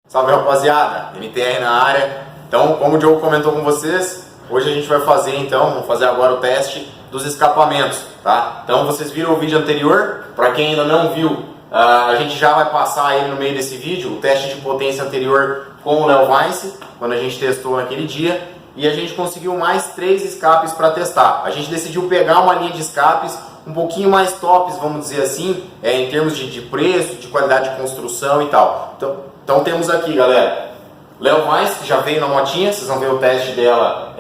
Salve, rapaziada, MTR na área. Então, como o Diogo comentou com vocês, hoje a gente vai fazer vamos fazer agora o teste dos escapamentos, tá? Então vocês viram o vídeo anterior, para quem ainda não viu, a gente já vai passar ele no meio desse vídeo, o teste de potência anterior com o Léo Weiss, quando a gente testou naquele dia, e a gente conseguiu mais 3 escapes para testar. A gente decidiu pegar uma linha de escapes um pouquinho mais tops, vamos dizer assim, em termos de preço, de qualidade de construção e tal. Então temos aqui, galera, Léo Weiss, que já veio na motinha, vocês vão ver o teste dela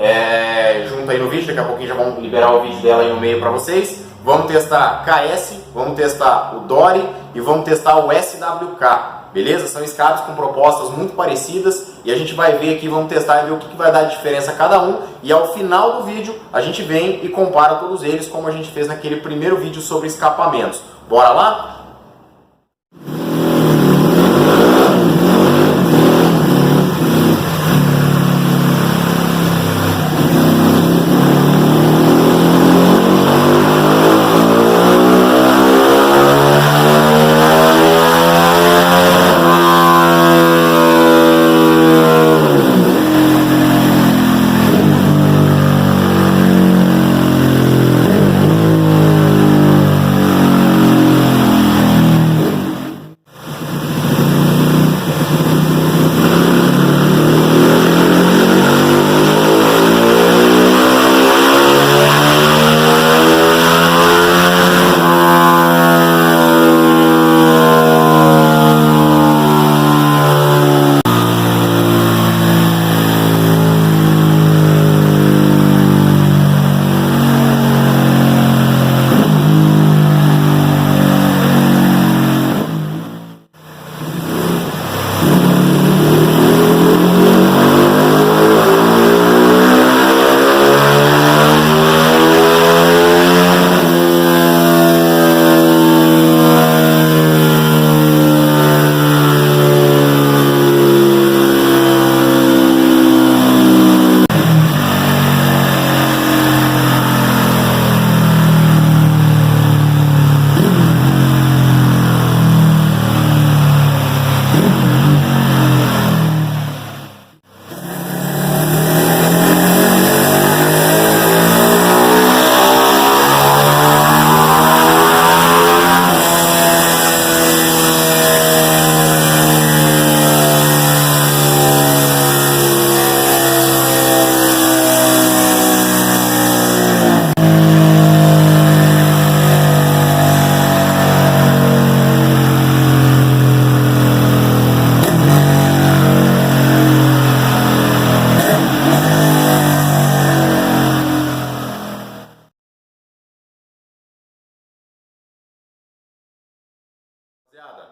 junto aí no vídeo, daqui a pouquinho já vamos liberar o vídeo dela aí no meio para vocês. Vamos testar KS, vamos testar o Dory e vamos testar o SWK, beleza? São escapes com propostas muito parecidas e a gente vai ver aqui, vamos testar e ver o que vai dar de diferença a cada um, e ao final do vídeo a gente vem e compara todos eles, como a gente fez naquele primeiro vídeo sobre escapamentos. Bora lá?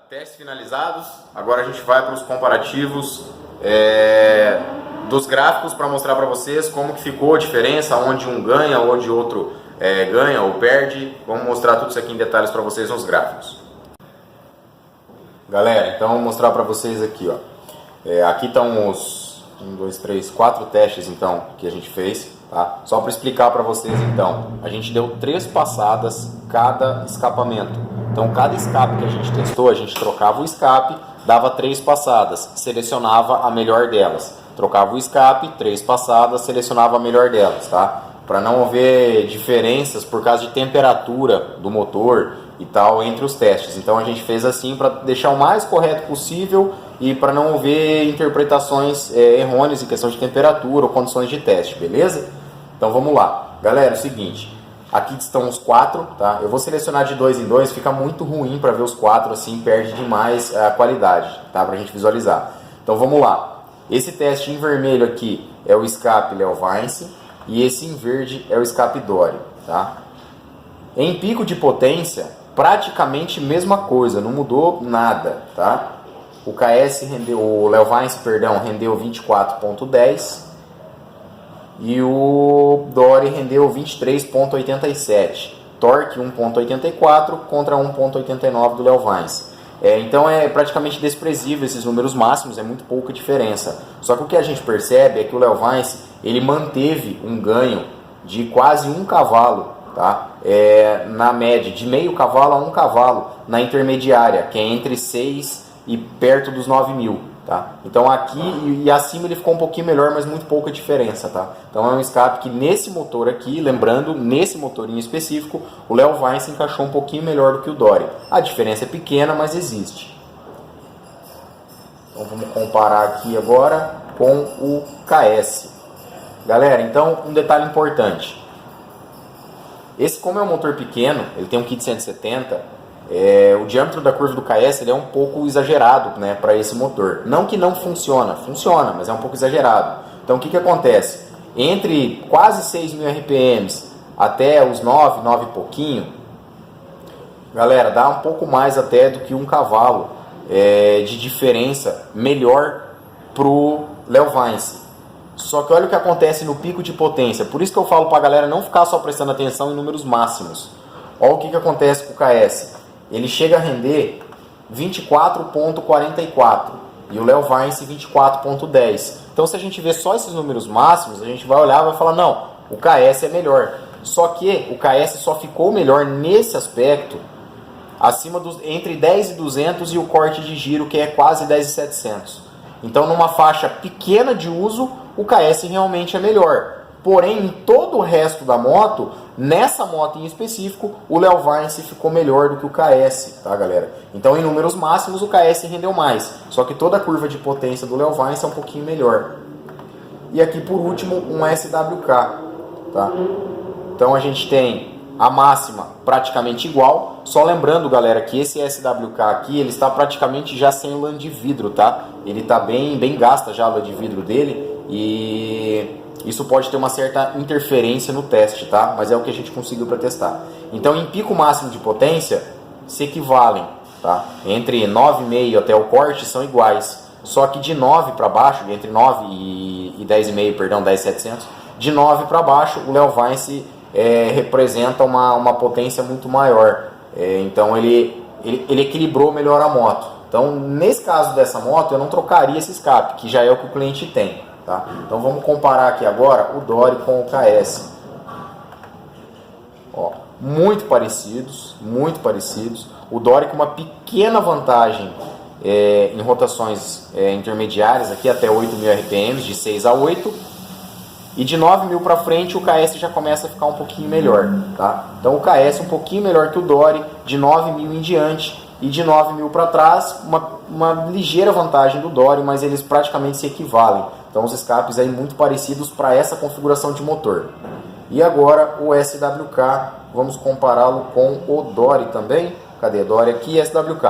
Testes finalizados, agora a gente vai para os comparativos dos gráficos para mostrar para vocês como que ficou a diferença, onde um ganha, onde outro ganha ou perde. Vamos mostrar tudo isso aqui em detalhes para vocês nos gráficos. Galera, então vou mostrar para vocês aqui, ó. Aqui estão os 1, 2, 3, 4 testes então que a gente fez, tá? Só para explicar para vocês então, a gente deu 3 passadas cada escapamento. Então cada escape que a gente testou, a gente trocava o escape, dava 3 passadas, selecionava a melhor delas. Trocava o escape, 3 passadas, selecionava a melhor delas, tá? Para não haver diferenças por causa de temperatura do motor e tal entre os testes. Então a gente fez assim para deixar o mais correto possível e para não haver interpretações errôneas em questão de temperatura ou condições de teste, beleza? Então vamos lá. Galera, é o seguinte, aqui estão os 4, tá? Eu vou selecionar de 2 em 2, fica muito ruim para ver os 4 assim, perde demais a qualidade, tá? Pra gente visualizar. Então vamos lá. Esse teste em vermelho aqui é o escape Léo Weiss e esse em verde é o escape Dory, tá? Em pico de potência, praticamente mesma coisa, não mudou nada, tá? O KS rendeu, o Léo Weiss, perdão, rendeu 24.10 e o Dory rendeu 23.87. Torque 1.84 contra 1.89 do Léo Weiss. Então é praticamente desprezível esses números máximos, é muito pouca diferença. Só que o que a gente percebe é que o Léo Weiss, ele manteve um ganho de quase 1 cavalo, tá? Na média, de meio cavalo a 1 cavalo na intermediária, que é entre 6 e perto dos 9 mil. Tá? Então aqui e acima ele ficou um pouquinho melhor, mas muito pouca diferença. Tá? Então é um escape que nesse motor aqui, lembrando, nesse motorinho específico, o Léo Vine se encaixou um pouquinho melhor do que o Dory. A diferença é pequena, mas existe. Então vamos comparar aqui agora com o KS. Galera, então um detalhe importante. Esse, como é um motor pequeno, ele tem um kit 170, o diâmetro da curva do KS ele é um pouco exagerado, né, para esse motor. Não que não funciona, funciona, mas é um pouco exagerado. Então o que acontece? Entre quase 6.000 RPMs até os 9 e pouquinho, galera, dá um pouco mais até do que um cavalo de diferença melhor pro Léo Vine. Só que olha o que acontece no pico de potência. Por isso que eu falo para a galera não ficar só prestando atenção em números máximos. Olha o que acontece com o KS. Ele chega a render 24.44 e o Léo Vine 24.10. Então se a gente vê só esses números máximos, a gente vai olhar e vai falar, não, o KS é melhor. Só que o KS só ficou melhor nesse aspecto acima entre 10.200 e o corte de giro, que é quase 10.700. Então numa faixa pequena de uso, o KS realmente é melhor. Porém, em todo o resto da moto, nessa moto em específico, o Léo Vine ficou melhor do que o KS, tá, galera? Então, em números máximos, o KS rendeu mais. Só que toda a curva de potência do Léo Vine é um pouquinho melhor. E aqui, por último, um SWK, tá? Então, a gente tem a máxima praticamente igual. Só lembrando, galera, que esse SWK aqui, ele está praticamente já sem lã de vidro, tá? Ele está bem gasta já a lã de vidro dele e isso pode ter uma certa interferência no teste, tá? Mas é o que a gente conseguiu para testar. Então, em pico máximo de potência, se equivalem, tá? Entre 9,5 até o corte são iguais. Só que de 9 para baixo, entre 9 e 10,5, perdão, 10.700, de 9 para baixo, o Léo Vine representa uma potência muito maior. Então, ele equilibrou melhor a moto. Então, nesse caso dessa moto, eu não trocaria esse escape, que já é o que o cliente tem. Tá? Então vamos comparar aqui agora o Dory com o KS. Ó, muito parecidos. O Dory com uma pequena vantagem em rotações intermediárias, aqui até 8.000 RPMs, de 6 a 8. E de 9.000 para frente o KS já começa a ficar um pouquinho melhor. Tá? Então o KS é um pouquinho melhor que o Dory, de 9.000 em diante. E de 9.000 para trás, uma ligeira vantagem do Dory, mas eles praticamente se equivalem. Então os escapes aí muito parecidos para essa configuração de motor. E agora o SWK, vamos compará-lo com o Dory também. Cadê Dory aqui? SWK.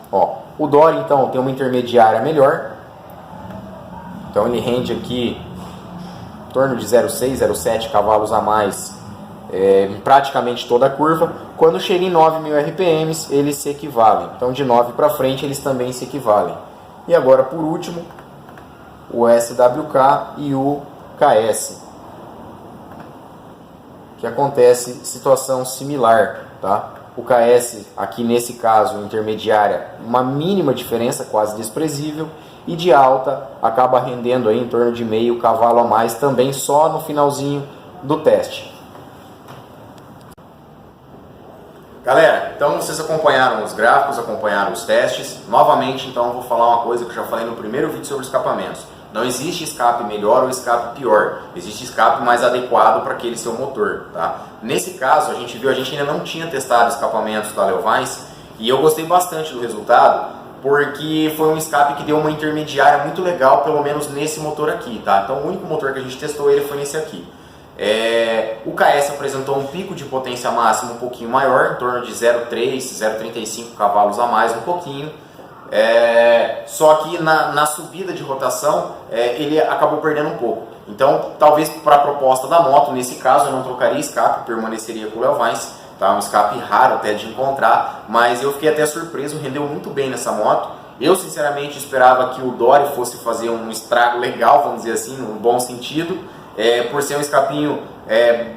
Ó, o Dory então tem uma intermediária melhor. Então ele rende aqui em torno de 0,6, 0,7 cavalos a mais em praticamente toda a curva. Quando chega em 9.000 RPMs, eles se equivalem. Então de 9 para frente eles também se equivalem. E agora por último, o SWK e o KS, que acontece situação similar, tá? O KS aqui nesse caso intermediária, uma mínima diferença, quase desprezível, e de alta acaba rendendo aí em torno de meio cavalo a mais, também só no finalzinho do teste. Galera, então vocês acompanharam os gráficos, acompanharam os testes. Novamente, então, eu vou falar uma coisa que eu já falei no primeiro vídeo sobre escapamentos. Não existe escape melhor ou escape pior. Existe escape mais adequado para aquele seu motor. Tá? Nesse caso, a gente ainda não tinha testado escapamentos da Léo Vine e eu gostei bastante do resultado porque foi um escape que deu uma intermediária muito legal, pelo menos nesse motor aqui. Tá? Então, o único motor que a gente testou ele foi nesse aqui. O KS apresentou um pico de potência máxima um pouquinho maior, em torno de 0,3, 0,35 cavalos a mais, um pouquinho. Só que na subida de rotação ele acabou perdendo um pouco. Então, talvez para a proposta da moto, nesse caso eu não trocaria escape, permaneceria com o Léo Vine. Tá? Um escape raro até de encontrar, mas eu fiquei até surpreso, rendeu muito bem nessa moto. Eu sinceramente esperava que o Dory fosse fazer um estrago legal, vamos dizer assim, num bom sentido. Por ser um escapinho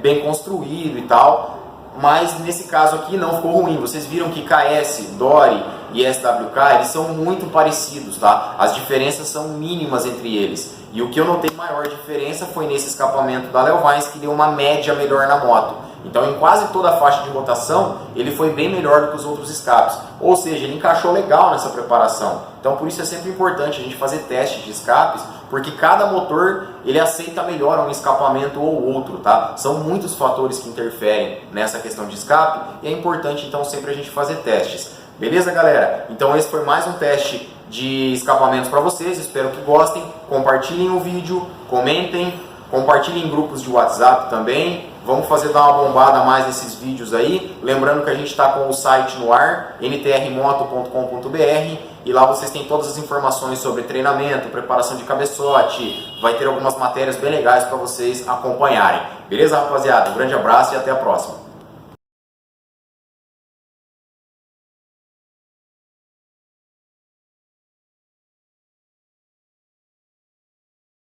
bem construído e tal, mas nesse caso aqui não ficou ruim. Vocês viram que KS, Dory e SWK eles são muito parecidos, tá? As diferenças são mínimas entre eles, e o que eu notei maior diferença foi nesse escapamento da Léo Vine, que deu uma média melhor na moto. Então, em quase toda a faixa de rotação, ele foi bem melhor do que os outros escapes. Ou seja, ele encaixou legal nessa preparação. Então, por isso é sempre importante a gente fazer testes de escapes, porque cada motor ele aceita melhor um escapamento ou outro, tá? São muitos fatores que interferem nessa questão de escape e é importante então sempre a gente fazer testes. Beleza, galera? Então esse foi mais um teste de escapamentos para vocês, espero que gostem. Compartilhem o vídeo, comentem, compartilhem em grupos de WhatsApp também. Vamos dar uma bombada mais nesses vídeos aí. Lembrando que a gente está com o site no ar, ntrmoto.com.br, e lá vocês têm todas as informações sobre treinamento, preparação de cabeçote. Vai ter algumas matérias bem legais para vocês acompanharem. Beleza, rapaziada? Um grande abraço e até a próxima.